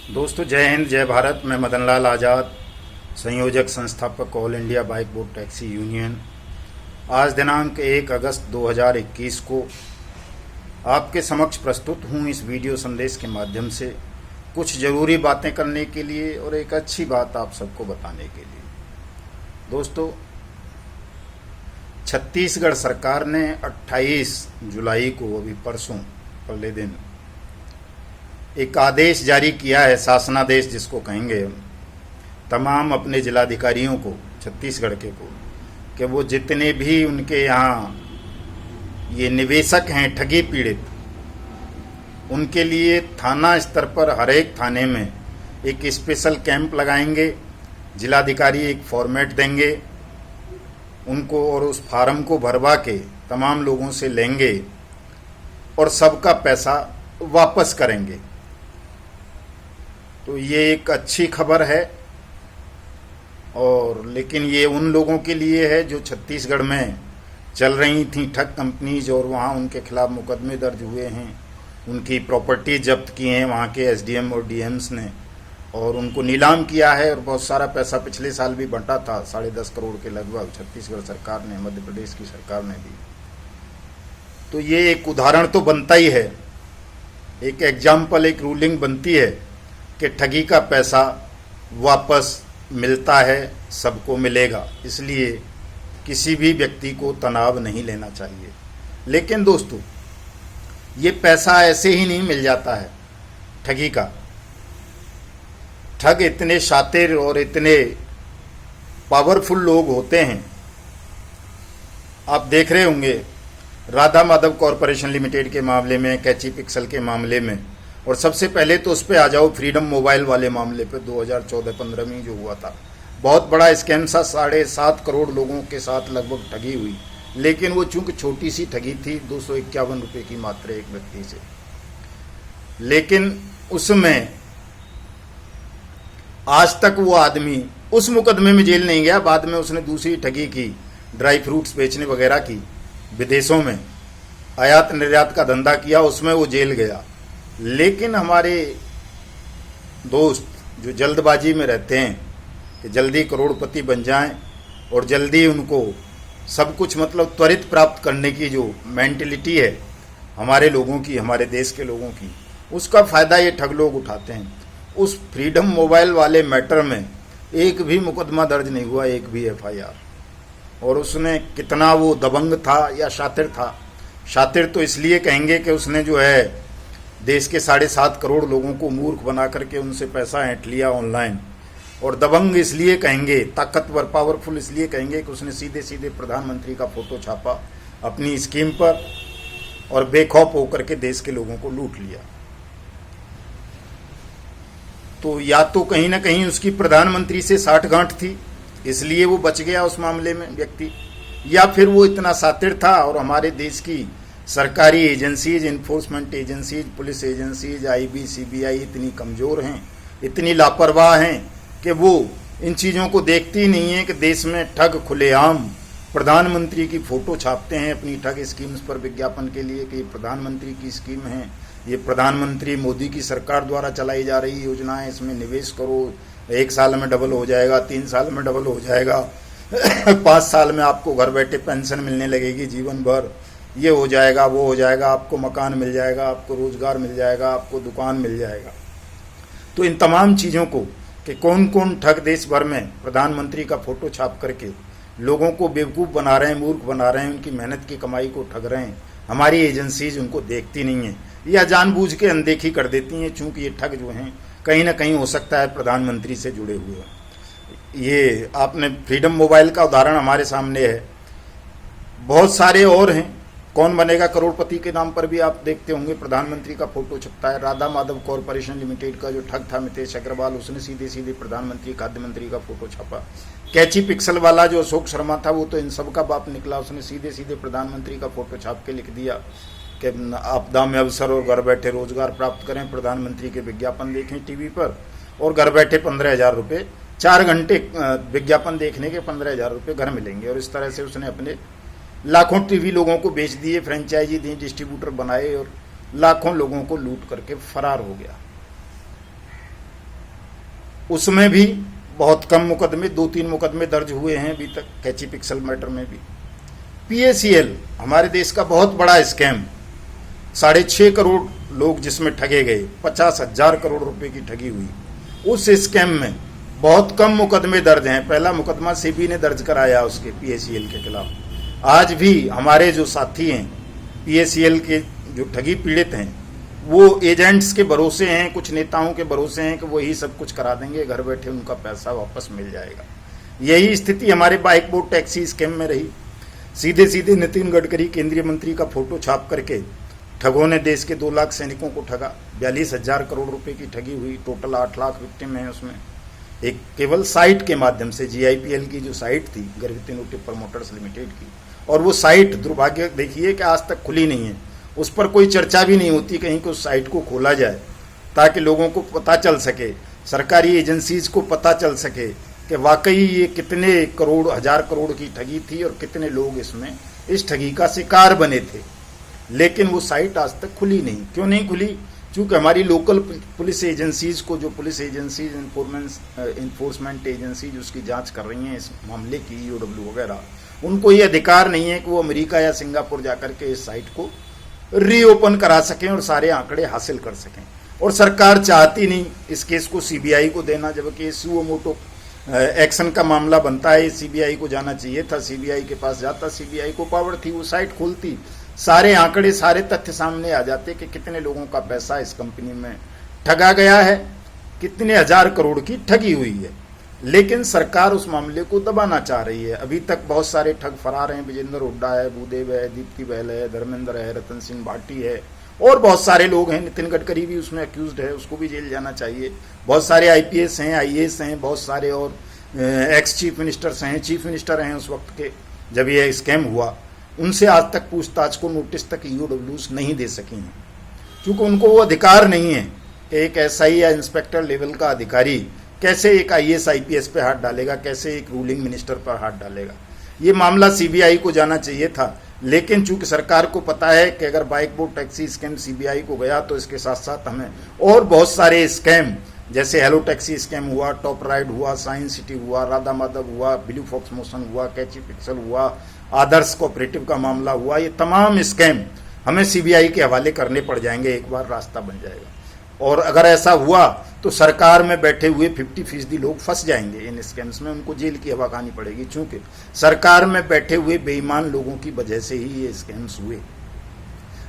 दोस्तों जय हिंद जय भारत। मैं मदन लाल आज़ाद, संयोजक संस्थापक all India bike board taxi union. आज दिनांक 1 अगस्त 2021 को आपके समक्ष प्रस्तुत हूँ इस वीडियो संदेश के माध्यम से कुछ ज़रूरी बातें करने के लिए और एक अच्छी बात आप सबको बताने के लिए। दोस्तों, छत्तीसगढ़ सरकार ने 28 जुलाई को, अभी परसों पहले दिन, एक आदेश जारी किया है, शासनादेश जिसको कहेंगे हम, तमाम अपने जिलाधिकारियों को, छत्तीसगढ़ के को, कि वो जितने भी उनके यहाँ ये निवेशक हैं ठगी पीड़ित, उनके लिए थाना स्तर पर हर एक थाने में एक स्पेशल कैंप लगाएंगे। जिलाधिकारी एक फॉर्मेट देंगे उनको और उस फार्म को भरवा के तमाम लोगों से लेंगे और सबका पैसा वापस करेंगे। तो ये एक अच्छी खबर है, और लेकिन ये उन लोगों के लिए है जो छत्तीसगढ़ में चल रही थी ठग कंपनीज और वहाँ उनके खिलाफ मुकदमे दर्ज हुए हैं, उनकी प्रॉपर्टी जब्त की हैं वहाँ के एसडीएम और डीएम्स ने, और उनको नीलाम किया है। और बहुत सारा पैसा पिछले साल भी बंटा था, 10.5 करोड़ के लगभग, छत्तीसगढ़ सरकार ने, मध्य प्रदेश की सरकार ने भी। तो ये एक उदाहरण तो बनता ही है, एक एग्जाम्पल, एक रूलिंग बनती है कि ठगी का पैसा वापस मिलता है, सबको मिलेगा। इसलिए किसी भी व्यक्ति को तनाव नहीं लेना चाहिए। लेकिन दोस्तों, ये पैसा ऐसे ही नहीं मिल जाता है ठगी का। ठग इतने शातिर और इतने पावरफुल लोग होते हैं। आप देख रहे होंगे राधा माधव कॉरपोरेशन लिमिटेड के मामले में, कैची पिक्सल के मामले में, और सबसे पहले तो उस पर आ जाओ फ्रीडम मोबाइल वाले मामले पे 2014-15 में जो हुआ था। बहुत बड़ा स्कैम था, 7.5 करोड़ लोगों के साथ लगभग ठगी हुई। लेकिन वो चूंकि छोटी सी ठगी थी, 251 रुपये की मात्र एक व्यक्ति से। लेकिन उसमें आज तक वो आदमी उस मुकदमे में जेल नहीं गया। बाद में उसने दूसरी ठगी की, ड्राई फ्रूट्स बेचने वगैरह की, विदेशों में आयात निर्यात का धंधा किया, उसमें वो जेल गया। लेकिन हमारे दोस्त जो जल्दबाजी में रहते हैं कि जल्दी करोड़पति बन जाएं और जल्दी उनको सब कुछ मतलब त्वरित प्राप्त करने की जो मेंटलिटी है हमारे लोगों की, हमारे देश के लोगों की, उसका फ़ायदा ये ठग लोग उठाते हैं। उस फ्रीडम मोबाइल वाले मैटर में एक भी मुकदमा दर्ज नहीं हुआ, एक भी एफआईआर। और उसने कितना वो दबंग था या शातिर था। शातिर तो इसलिए कहेंगे कि उसने जो है देश के 7.5 करोड़ लोगों को मूर्ख बना करके उनसे पैसा ऐंठ लिया ऑनलाइन। और दबंग इसलिए कहेंगे, ताकतवर पावरफुल इसलिए कहेंगे कि उसने सीधे सीधे प्रधानमंत्री का फोटो छापा अपनी स्कीम पर और बेखौफ होकर के देश के लोगों को लूट लिया। तो या तो कहीं ना कहीं उसकी प्रधानमंत्री से साठगांठ थी, इसलिए वो बच गया उस मामले में व्यक्ति, या फिर वो इतना शातिर था और हमारे देश की सरकारी agencies, enforcement agencies, police agencies, IB, CBI इतनी कमज़ोर हैं, इतनी लापरवाह हैं कि वो इन चीज़ों को देखती नहीं है कि देश में ठग खुलेआम प्रधानमंत्री की फ़ोटो छापते हैं अपनी ठग स्कीम्स पर विज्ञापन के लिए कि ये प्रधानमंत्री की स्कीम है, ये प्रधानमंत्री मोदी की सरकार द्वारा चलाई जा रही योजना है, इसमें निवेश करो, 1 साल में डबल हो जाएगा, 3 साल में डबल हो जाएगा, 5 साल में आपको घर बैठे पेंशन मिलने लगेगी जीवन भर, ये हो जाएगा, वो हो जाएगा, आपको मकान मिल जाएगा, आपको रोज़गार मिल जाएगा, आपको दुकान मिल जाएगा। तो इन तमाम चीज़ों को कि कौन कौन ठग देश भर में प्रधानमंत्री का फ़ोटो छाप करके लोगों को बेवकूफ़ बना रहे हैं, मूर्ख बना रहे हैं, उनकी मेहनत की कमाई को ठग रहे हैं, हमारी एजेंसीज उनको देखती नहीं हैं या जानबूझ के अनदेखी कर देती हैं। चूँकि ये ठग जो हैं कहीं ना कहीं हो सकता है प्रधानमंत्री से जुड़े हुए हैं। ये आपने फ्रीडम मोबाइल का उदाहरण हमारे सामने है, बहुत सारे और हैं। कौन बनेगा करोड़पति के नाम पर भी आप देखते होंगे प्रधानमंत्री का फोटो छपता है। राधा माधव कॉरपोरेशन लिमिटेड का जो ठग था मितेश अग्रवाल, उसने सीधे सीधे प्रधानमंत्री, खाद्य मंत्री का फोटो छापा। कैची पिक्सल वाला जो अशोक शर्मा था, वो तो इन सब का बाप निकला, उसने सीधे सीधे प्रधानमंत्री का फोटो छाप के लिख दिया कि आपदा में अवसर और घर बैठे रोजगार प्राप्त करें, प्रधानमंत्री के विज्ञापन देखें टीवी पर और घर बैठे 15,000 रुपये, 4 घंटे विज्ञापन देखने के 15,000 रुपये घर मिलेंगे। और इस तरह से उसने अपने लाखों टीवी लोगों को बेच दिए, फ्रेंचाइजी दी, डिस्ट्रीब्यूटर बनाए और लाखों लोगों को लूट करके फरार हो गया। उसमें भी बहुत कम मुकदमे, 2-3 मुकदमे दर्ज हुए हैं अभी तक कैची पिक्सल मैटर में भी। पीएसीएल हमारे देश का बहुत बड़ा स्कैम, 6.5 करोड़ लोग जिसमें ठगे गए, 50,000 करोड़ रुपए की ठगी हुई, उस स्कैम में बहुत कम मुकदमे दर्ज हैं। पहला मुकदमा सेबी ने दर्ज कराया उसके पीएसीएल के खिलाफ। आज भी हमारे जो साथी हैं पीएसीएल के, जो ठगी पीड़ित हैं, वो एजेंट्स के भरोसे हैं, कुछ नेताओं के भरोसे हैं कि वही सब कुछ करा देंगे, घर बैठे उनका पैसा वापस मिल जाएगा। यही स्थिति हमारे बाइक बोट टैक्सी स्कैम में रही। सीधे सीधे नितिन गडकरी केंद्रीय मंत्री का फोटो छाप करके ठगों ने देश के 2 लाख सैनिकों को ठगा। 42,000 करोड़ रुपए की ठगी हुई। टोटल 8 लाख विक्टिम है उसमें। एक केवल साइट के माध्यम से, GIPL की जो साइट थी, गर्वित इनोवेटिव प्रमोटर्स लिमिटेड की, और वो साइट दुर्भाग्य देखिए कि आज तक खुली नहीं है। उस पर कोई चर्चा भी नहीं होती कहीं कि उस साइट को खोला जाए ताकि लोगों को पता चल सके, सरकारी एजेंसीज को पता चल सके कि वाकई ये कितने करोड़, 1000 करोड़ की ठगी थी और कितने लोग इसमें इस ठगी का शिकार बने थे। लेकिन वो साइट आज तक खुली नहीं। क्यों नहीं खुली? क्योंकि हमारी लोकल पुलिस एजेंसीज को, जो पुलिस एजेंसीज, इन्फोर्समेंट एजेंसीज उसकी जांच कर रही हैं इस मामले की, EOW वगैरह, उनको ये अधिकार नहीं है कि वो अमेरिका या सिंगापुर जाकर के इस साइट को रीओपन करा सकें और सारे आंकड़े हासिल कर सकें। और सरकार चाहती नहीं इस केस को CBI को देना, जबकि सुओ मोटो एक्शन का मामला बनता है, CBI को जाना चाहिए था। CBI के पास जाता, CBI को पावर थी, वो साइट खोलती, सारे आंकड़े, सारे तथ्य सामने आ जाते कि कितने लोगों का पैसा इस कंपनी में ठगा गया है, कितने 1000 करोड़ की ठगी हुई है। लेकिन सरकार उस मामले को दबाना चाह रही है। अभी तक बहुत सारे ठग फरार हैं। विजेंद्र हुड्डा है, भूदेव है, दीप्ति बहल है, धर्मेंद्र है, रतन सिंह भाटी है, और बहुत सारे लोग हैं। नितिन गडकरी भी उसमें अक्यूज्ड है, उसको भी जेल जाना चाहिए। बहुत सारे IPS हैं, IAS हैं, बहुत सारे और एक्स चीफ मिनिस्टर्स हैं, चीफ मिनिस्टर हैं उस वक्त के जब ये स्कैम हुआ। उनसे आज तक पूछताछ को नोटिस तक EOWs नहीं दे सकी हैं, क्योंकि उनको वो अधिकार नहीं है कि एक SI या इंस्पेक्टर लेवल का अधिकारी कैसे एक IAS IPS पे हाथ डालेगा, कैसे एक रूलिंग मिनिस्टर पर हाथ डालेगा। ये मामला CBI को जाना चाहिए था। लेकिन चूंकि सरकार को पता है कि अगर bike boat taxi scam CBI को गया तो इसके साथ साथ हमें और बहुत सारे स्कैम, जैसे हेलो टैक्सी स्कैम हुआ, टॉप राइड हुआ, साइंस सिटी हुआ, राधा माधव हुआ, ब्लू फॉक्स मोशन हुआ, कैची पिक्सल हुआ, आदर्श कोऑपरेटिव का मामला हुआ, ये तमाम स्कैम हमें CBI के हवाले करने पड़ जाएंगे। एक बार रास्ता बन जाएगा। और अगर ऐसा हुआ तो सरकार में बैठे हुए 50% लोग फंस जाएंगे इन स्कैम्स में, उनको जेल की हवा खानी पड़ेगी। चूंकि सरकार में बैठे हुए बेईमान लोगों की वजह से ही ये स्कैम्स हुए,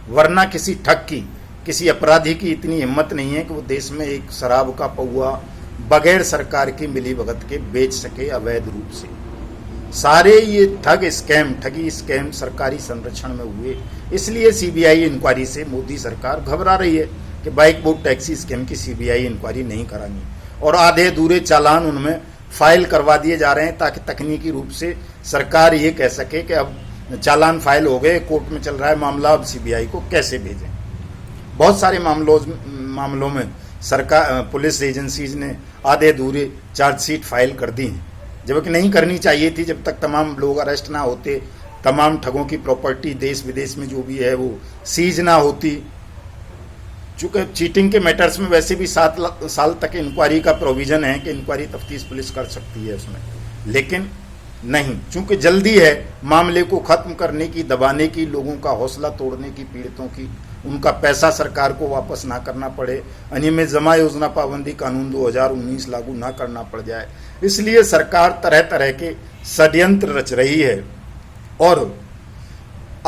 वरना किसी ठग की, किसी अपराधी की इतनी हिम्मत नहीं है कि वो देश में एक शराब का पौआ बगैर सरकार की मिलीभगत के बेच सके अवैध रूप से। सारे ये ठगी स्कैम सरकारी संरक्षण में हुए। इसलिए CBI इंक्वायरी से मोदी सरकार घबरा रही है कि बाइक बोट टैक्सी स्कैम की CBI इंक्वायरी नहीं करानी, और आधे अधूरे चालान उनमें फाइल करवा दिए जा रहे हैं ताकि तकनीकी रूप से सरकार ये कह सके कि अब चालान फाइल हो गए, कोर्ट में चल रहा है मामला, अब CBI को कैसे भेजें। बहुत सारे मामलों में सरकार, पुलिस एजेंसीज ने आधे अधूरे चार्जशीट फाइल कर दी हैं, जबकि नहीं करनी चाहिए थी। जब तक तमाम लोग अरेस्ट ना होते, तमाम ठगों की प्रॉपर्टी देश विदेश में जो भी है वो सीज ना होती। चूंकि चीटिंग के मैटर्स में वैसे भी 7 साल तक इंक्वायरी का प्रोविजन है कि इंक्वायरी तफ्तीश पुलिस कर सकती है उसमें, लेकिन नहीं, चूंकि जल्दी है मामले को खत्म करने की, दबाने की, लोगों का हौसला तोड़ने की, पीड़ितों की, उनका पैसा सरकार को वापस ना करना पड़े, अनियमित जमा योजना पाबंदी कानून 2019 लागू ना करना पड़ जाए, इसलिए सरकार तरह तरह के षड्यंत्र रच रही है और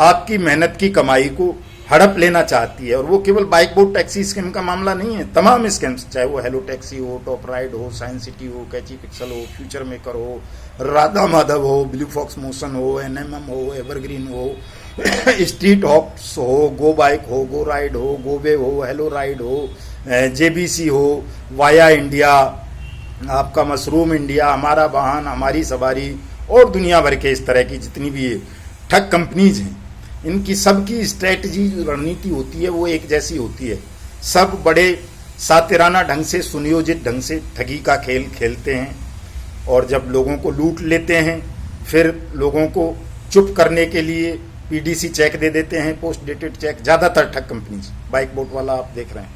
आपकी मेहनत की कमाई को हड़प लेना चाहती है। और वो केवल बाइक बोट टैक्सी स्कैम का मामला नहीं है, तमाम स्कैम्स, चाहे वो हेलो टैक्सी हो, टॉप राइड हो, साइंस सिटी हो, कैची पिक्सल हो, फ्यूचर मेकर हो, राधा माधव हो, ब्लू फॉक्स मोशन हो, NMM हो, एवरग्रीन हो, स्ट्रीट हॉप्स हो, गो बाइक हो, गो राइड हो, गोवे हो, हेलो राइड हो, JBC हो, वाया इंडिया, आपका मशरूम इंडिया, हमारा वाहन, हमारी सवारी, और दुनिया भर के इस तरह की जितनी भी ठग कंपनीज हैं, इनकी सबकी स्ट्रेटजी, जो रणनीति होती है वो एक जैसी होती है। सब बड़े सातिराना ढंग से, सुनियोजित ढंग से ठगी का खेल खेलते हैं, और जब लोगों को लूट लेते हैं फिर लोगों को चुप करने के लिए PDC चेक दे देते हैं, पोस्ट डेटेड चेक। ज़्यादातर ठग कंपनीज, बाइक बोट वाला आप देख रहे हैं,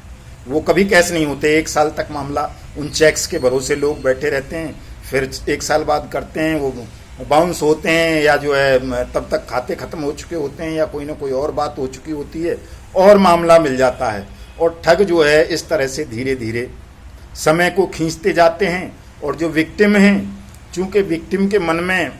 वो कभी कैश नहीं होते। 1 साल तक मामला उन चेक्स के भरोसे लोग बैठे रहते हैं, फिर 1 साल बाद करते हैं, वो बाउंस होते हैं, या जो है तब तक खाते खत्म हो चुके होते हैं, या कोई ना कोई और बात हो चुकी होती है और मामला मिल जाता है। और ठग जो है इस तरह से धीरे धीरे समय को खींचते जाते हैं। और जो विक्टिम हैं, चूंकि विक्टिम के मन में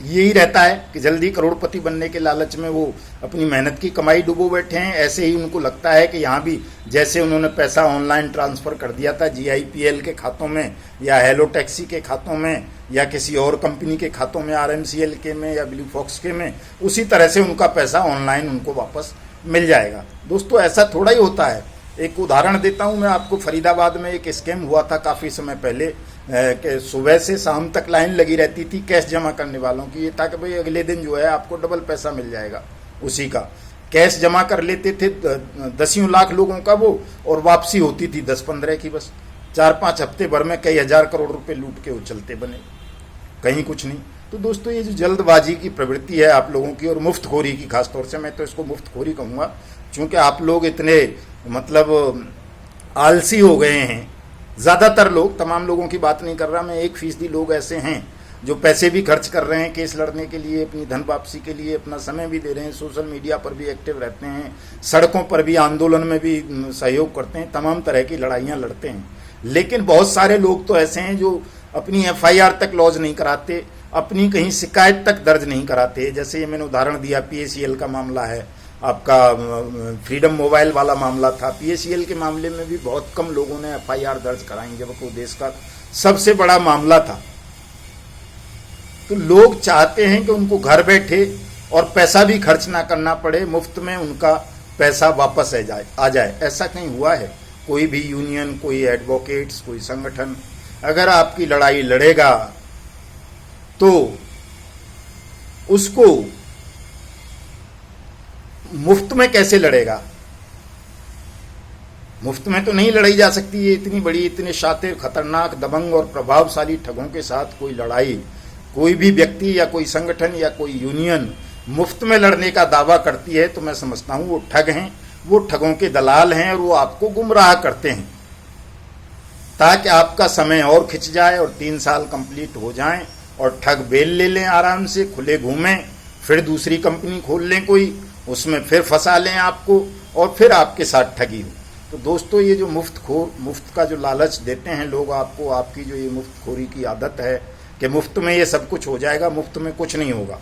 यही रहता है कि जल्दी करोड़पति बनने के लालच में वो अपनी मेहनत की कमाई डुबो बैठे हैं, ऐसे ही उनको लगता है कि यहाँ भी जैसे उन्होंने पैसा ऑनलाइन ट्रांसफ़र कर दिया था GIPL के खातों में, या हेलो टैक्सी के खातों में, या किसी और कंपनी के खातों में, RMCL के में या ब्लू फॉक्स के में, उसी तरह से उनका पैसा ऑनलाइन उनको वापस मिल जाएगा। दोस्तों, ऐसा थोड़ा ही होता है। एक उदाहरण देता हूँ मैं आपको। फरीदाबाद में एक स्कैम हुआ था काफ़ी समय पहले, कि सुबह से शाम तक लाइन लगी रहती थी कैश जमा करने वालों की। ये था कि भाई अगले दिन जो है आपको डबल पैसा मिल जाएगा उसी का। कैश जमा कर लेते थे 10 लाख लोगों का वो, और वापसी होती थी 10-15 की बस। 4-5 हफ्ते भर में कई हजार करोड़ रुपए लूट के उछलते बने, कहीं कुछ नहीं। तो दोस्तों, ये जो जल्दबाजी की प्रवृत्ति है आप लोगों की, और मुफ्तखोरी की, खासतौर से मैं तो इसको मुफ्तखोरी कहूँगा, चूँकि आप लोग इतने मतलब आलसी हो गए हैं। ज़्यादातर लोग, तमाम लोगों की बात नहीं कर रहा मैं, 1% लोग ऐसे हैं जो पैसे भी खर्च कर रहे हैं केस लड़ने के लिए, अपनी धन वापसी के लिए, अपना समय भी दे रहे हैं, सोशल मीडिया पर भी एक्टिव रहते हैं, सड़कों पर भी, आंदोलन में भी सहयोग करते हैं, तमाम तरह की लड़ाइयाँ लड़ते हैं। लेकिन बहुत सारे लोग तो ऐसे हैं जो अपनी FIR तक लॉन्च नहीं कराते, अपनी कहीं शिकायत तक दर्ज नहीं कराते। जैसे ये मैंने उदाहरण दिया, PACL का मामला है, आपका फ्रीडम मोबाइल वाला मामला था। PACL के मामले में भी बहुत कम लोगों ने FIR दर्ज कराई, जबकि वो देश का सबसे बड़ा मामला था। तो लोग चाहते हैं कि उनको घर बैठे और पैसा भी खर्च ना करना पड़े, मुफ्त में उनका पैसा वापस आ जाए। ऐसा कहीं हुआ है? कोई भी यूनियन, कोई एडवोकेट्स, कोई संगठन अगर आपकी लड़ाई लड़ेगा तो उसको मुफ्त में कैसे लड़ेगा? मुफ्त में तो नहीं लड़ाई जा सकती। ये इतनी बड़ी, इतने शातिर, खतरनाक, दबंग और प्रभावशाली ठगों के साथ कोई लड़ाई, कोई भी व्यक्ति या कोई संगठन या कोई यूनियन मुफ्त में लड़ने का दावा करती है तो मैं समझता हूं वो ठग हैं, वो ठगों के दलाल हैं, और वो आपको गुमराह करते हैं ताकि आपका समय और खिंच जाए और 3 साल कंप्लीट हो जाएं और ठग बेल ले लें, आराम से खुले घूमें, फिर दूसरी कंपनी खोल लें कोई, उसमें फिर फंसा लें आपको, और फिर आपके साथ ठगी हो। तो दोस्तों, ये जो मुफ्त का जो लालच देते हैं लोग आपको, आपकी जो ये मुफ्तखोरी की आदत है कि मुफ्त में ये सब कुछ हो जाएगा, मुफ्त में कुछ नहीं होगा।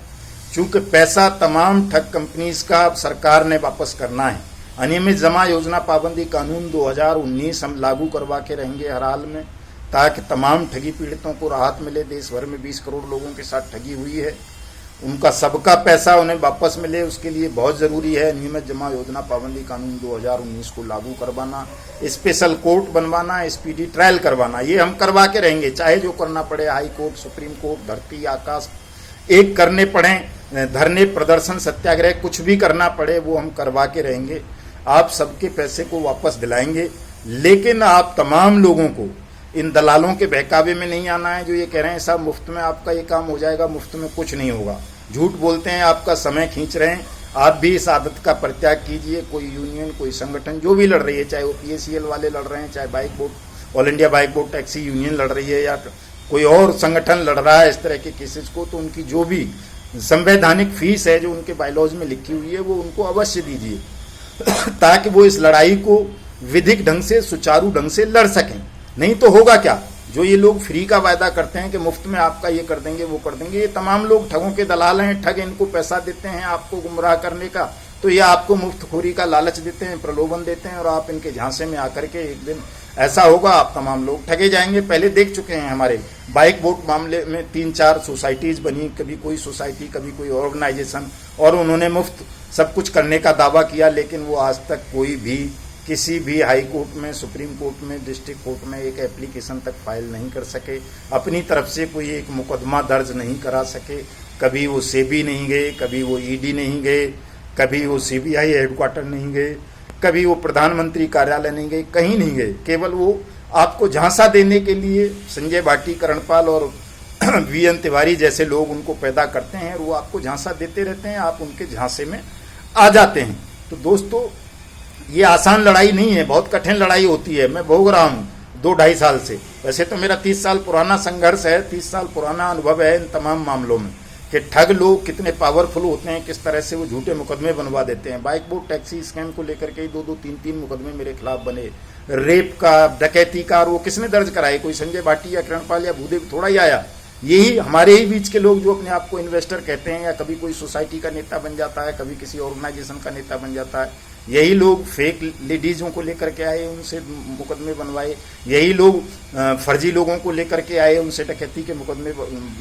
चूंकि पैसा तमाम ठग कंपनीज का सरकार ने वापस करना है। अनियमित जमा योजना पाबंदी कानून 2019 हम लागू करवा के रहेंगे हर हाल में, ताकि तमाम ठगी पीड़ितों को राहत मिले। देश भर में 20 करोड़ लोगों के साथ ठगी हुई है, उनका सबका पैसा उन्हें वापस मिले। उसके लिए बहुत ज़रूरी है नियमित जमा योजना पाबंदी कानून 2019 को लागू करवाना, स्पेशल कोर्ट बनवाना, स्पीडी ट्रायल करवाना। ये हम करवा के रहेंगे, चाहे जो करना पड़े, हाई कोर्ट, सुप्रीम कोर्ट, धरती आकाश एक करने पड़े, धरने, प्रदर्शन, सत्याग्रह, कुछ भी करना पड़े, वो हम करवा के रहेंगे। आप सबके पैसे को वापस दिलाएंगे। लेकिन आप तमाम लोगों को इन दलालों के बहकावे में नहीं आना है जो ये कह रहे हैं साहब मुफ्त में आपका ये काम हो जाएगा। मुफ्त में कुछ नहीं होगा, झूठ बोलते हैं, आपका समय खींच रहे हैं। आप भी इस आदत का परित्याग कीजिए। कोई यूनियन, कोई संगठन जो भी लड़ रही है, चाहे वो PACL वाले लड़ रहे हैं, चाहे bike board, all India bike board taxi union लड़ रही है, या कोई और संगठन लड़ रहा है इस तरह के केसेस को, तो उनकी जो भी संवैधानिक फीस है जो उनके बायलॉज में लिखी हुई है वो उनको अवश्य दीजिए ताकि वो इस लड़ाई को विधिक ढंग से, सुचारू ढंग से लड़ सकें। नहीं तो होगा क्या, जो ये लोग फ्री का वायदा करते हैं कि मुफ्त में आपका ये कर देंगे, वो कर देंगे, ये तमाम लोग ठगों के दलाल हैं। ठग इनको पैसा देते हैं आपको गुमराह करने का, तो ये आपको मुफ्तखोरी का लालच देते हैं, प्रलोभन देते हैं, और आप इनके झांसे में आकर के एक दिन ऐसा होगा आप तमाम लोग ठगे जाएंगे। पहले देख चुके हैं, हमारे बाइक बोट मामले में 3-4 सोसाइटीज बनी, कभी कोई सोसाइटी, कभी कोई ऑर्गेनाइजेशन, और उन्होंने मुफ्त सब कुछ करने का दावा किया, लेकिन वो आज तक कोई भी किसी भी हाई कोर्ट में, सुप्रीम कोर्ट में, डिस्ट्रिक्ट कोर्ट में एक एप्लीकेशन तक फाइल नहीं कर सके, अपनी तरफ से कोई एक मुकदमा दर्ज नहीं करा सके। कभी वो सेबी नहीं गए, कभी वो ED नहीं गए, कभी वो CBI हेडक्वार्टर नहीं गए, कभी वो प्रधानमंत्री कार्यालय नहीं गए, कहीं नहीं गए। केवल वो आपको झांसा देने के लिए संजय भाटी, करणपाल और VN तिवारी जैसे लोग उनको पैदा करते हैं, और वो आपको झांसा देते रहते हैं, आप उनके झांसे में आ जाते हैं। तो दोस्तों, ये आसान लड़ाई नहीं है, बहुत कठिन लड़ाई होती है। मैं भोग रहा हूँ 2-2.5 साल से। वैसे तो मेरा 30 साल पुराना संघर्ष है, 30 साल पुराना अनुभव है इन तमाम मामलों में कि ठग लोग कितने पावरफुल होते हैं, किस तरह से वो झूठे मुकदमे बनवा देते हैं। बाइक बोट टैक्सी स्कैम को लेकर के 2-2, 3-3 मुकदमे मेरे खिलाफ बने, रेप का, डकैती का, और वो किसने दर्ज कराए? कोई संजय भाटी या किरणपाल या भूदेव थोड़ा ही आया। यही हमारे ही बीच के लोग जो अपने आप को इन्वेस्टर कहते हैं, या कभी कोई सोसाइटी का नेता बन जाता है, कभी किसी ऑर्गेनाइजेशन का नेता बन जाता है, यही लोग फेक लेडीजों को लेकर के आए, उनसे मुकदमे बनवाए। यही लोग फर्जी लोगों को लेकर के आए, उनसे डकैती के मुकदमे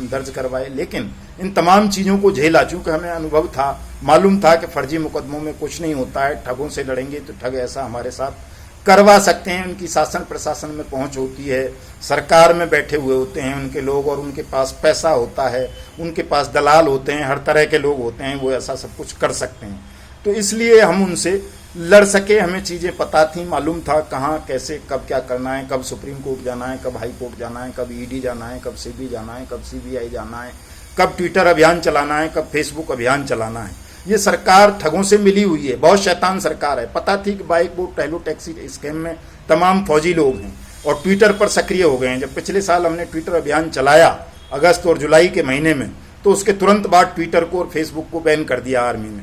दर्ज करवाए। लेकिन इन तमाम चीज़ों को झेला, चूंकि हमें अनुभव था, मालूम था कि फर्जी मुकदमों में कुछ नहीं होता है, ठगों से लड़ेंगे तो ठग ऐसा हमारे साथ करवा सकते हैं। उनकी शासन प्रशासन में पहुंच होती है, सरकार में बैठे हुए होते हैं उनके लोग, और उनके पास पैसा होता है, उनके पास दलाल होते हैं, हर तरह के लोग होते हैं, वो ऐसा सब कुछ कर सकते हैं। तो इसलिए हम उनसे लड़ सके। हमें चीज़ें पता थी, मालूम था कहाँ कैसे कब क्या करना है, कब सुप्रीम कोर्ट जाना है, कब हाई कोर्ट जाना है, कब ईडी जाना है, कब सीबी जाना है, कब सीबीआई जाना है, कब ट्विटर अभियान चलाना है, कब फेसबुक अभियान चलाना है। ये सरकार ठगों से मिली हुई है, बहुत शैतान सरकार है। पता थी कि बाइक बोट टहलो टैक्सी स्कैम में तमाम फौजी लोग हैं और ट्विटर पर सक्रिय हो गए हैं। जब पिछले साल हमने ट्विटर अभियान चलाया अगस्त और जुलाई के महीने में, तो उसके तुरंत बाद ट्विटर को और फेसबुक को बैन कर दिया आर्मी ने।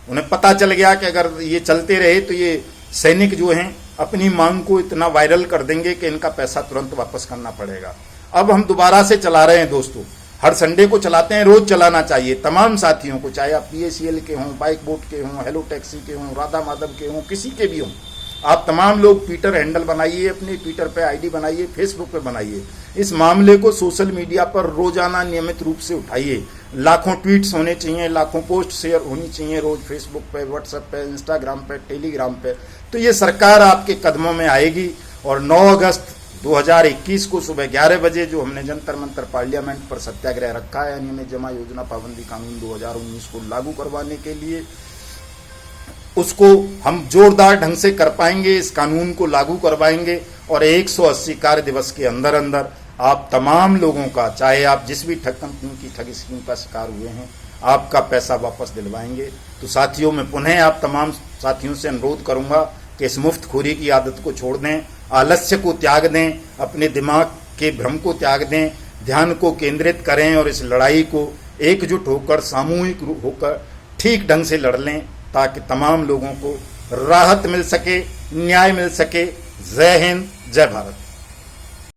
उन्हें पता चल गया कि अगर ये चलते रहे तो ये सैनिक जो हैं अपनी मांग को इतना वायरल कर देंगे कि इनका पैसा तुरंत वापस करना पड़ेगा। अब हम दोबारा से चला रहे हैं दोस्तों, हर संडे को चलाते हैं, रोज चलाना चाहिए तमाम साथियों को, चाहे आप PACL के हों, बाइक बोट के हों, हेलो टैक्सी के हों, राधा माधव के हों, किसी के भी हों। आप तमाम लोग ट्विटर हैंडल बनाइए, अपने ट्विटर पे ID बनाइए, फेसबुक पे बनाइए। इस मामले को सोशल मीडिया पर रोजाना नियमित रूप से उठाइए। लाखों ट्वीट्स होने चाहिए, लाखों पोस्ट शेयर होनी चाहिए रोज, फेसबुक पे, व्हाट्सएप पे, इंस्टाग्राम पे, टेलीग्राम पे। तो ये सरकार आपके कदमों में आएगी। और 9 अगस्त 2021 को सुबह 11 बजे जो हमने जंतर मंतर पार्लियामेंट पर सत्याग्रह रखा है अनियमित जमा योजना पाबंदी कानून 2019 को लागू करवाने के लिए, उसको हम जोरदार ढंग से कर पाएंगे। इस कानून को लागू करवाएंगे और 180 कार्य दिवस के अंदर अंदर आप तमाम लोगों का, चाहे आप जिस भी ठग कंपनी की ठग स्कीम का शिकार हुए हैं, आपका पैसा वापस दिलवाएंगे। तो साथियों, मैं पुनः आप तमाम साथियों से अनुरोध करूंगा कि इस मुफ्तखोरी की आदत को छोड़ दें, आलस्य को त्याग दें, अपने दिमाग के भ्रम को त्याग दें, ध्यान को केंद्रित करें और इस लड़ाई को एकजुट होकर, सामूहिक होकर ठीक ढंग से लड़ लें, ताकि तमाम लोगों को राहत मिल सके, न्याय मिल सके। जय हिंद, जय भारत।